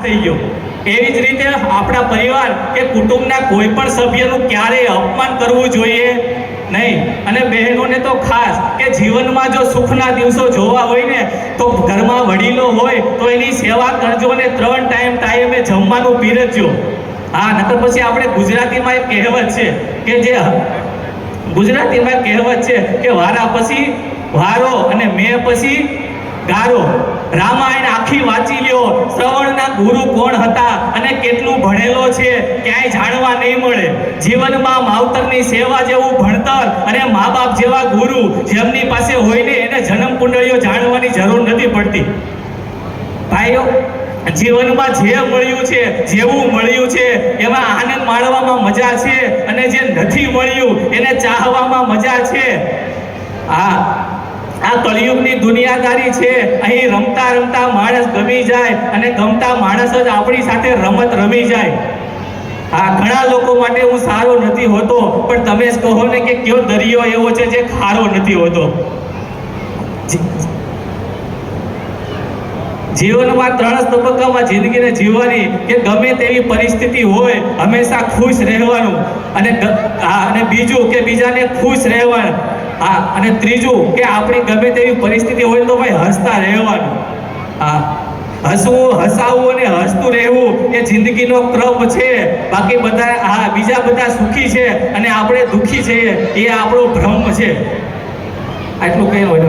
થઈ ગયો। એવી જ રીતે આપણા પરિવાર કે કુટુંબના કોઈ પણ સભ્યનું ક્યારેય અપમાન કરવું જોઈએ નહીં। અને બહેનોને તો ખાસ કે જીવનમાં જો સુખના દિવસો જોવા હોય ને તો ઘરમાં વડીલો હોય તો એની સેવા કરજો અને 3 ટાઈમે જમવાનું પીરસજો। હા, નકર પછી આપણે ગુજરાતીમાં એક કહેવત છે કે જે ગુજરાતીમાં કહેવત છે કે વારા પછી વારો અને મેં પછી ગારો। રામાયણ આખી વાંચી લ્યો, શ્રવણના ગુરુ કોણ હતા અને કેટલું ભણેલો છે ક્યાંય જાણવા નહીં મળે। જીવનમાં માવતરની સેવા જેવું ભણતર અને મા બાપ જેવા ગુરુ જેમની પાસે હોય ને એને જન્મ કુંડળીઓ જાણવાની જરૂર નથી પડતી। ભાઈઓ, જીવનમાં જે મળ્યું છે, જેવું મળ્યું છે એમાં આનંદ માણવામાં મજા છે અને જે નથી મળ્યું એને ચાહવામાં મજા છે। આ કળિયુગની દુનિયાદારી છે। અહીં રમતા રમતા માણસ ગમી જાય અને ગમતા માણસ જ આપણી સાથે રમત રમી જાય। ઘણા લોકો માટે હું સારો નથી હોતો, પણ તમે જ કહો ને કે કયો દરિયો એવો છે જે ખારો નથી હોતો। જીવનમાં 3 તબક્કામાં જિંદગીને જીવવાની કે ગમે તેવી પરિસ્થિતિ હોય હંમેશા ખુશ રહેવાનું અને બીજું કે બીજાને ખુશ રહેવાનું। અને ત્રીજું કે આપણી ગમે તેવી પરિસ્થિતિ હોય તો ભાઈ હસતા રહેવાનું। હસવું, હસાવવું અને હસતું રહેવું એ જિંદગીનો ક્રમ છે। બાકી બધા બીજા બધા સુખી છે અને આપણે દુઃખી છીએ એ આપણો ભ્રમ છે। આટલું કઈ હોય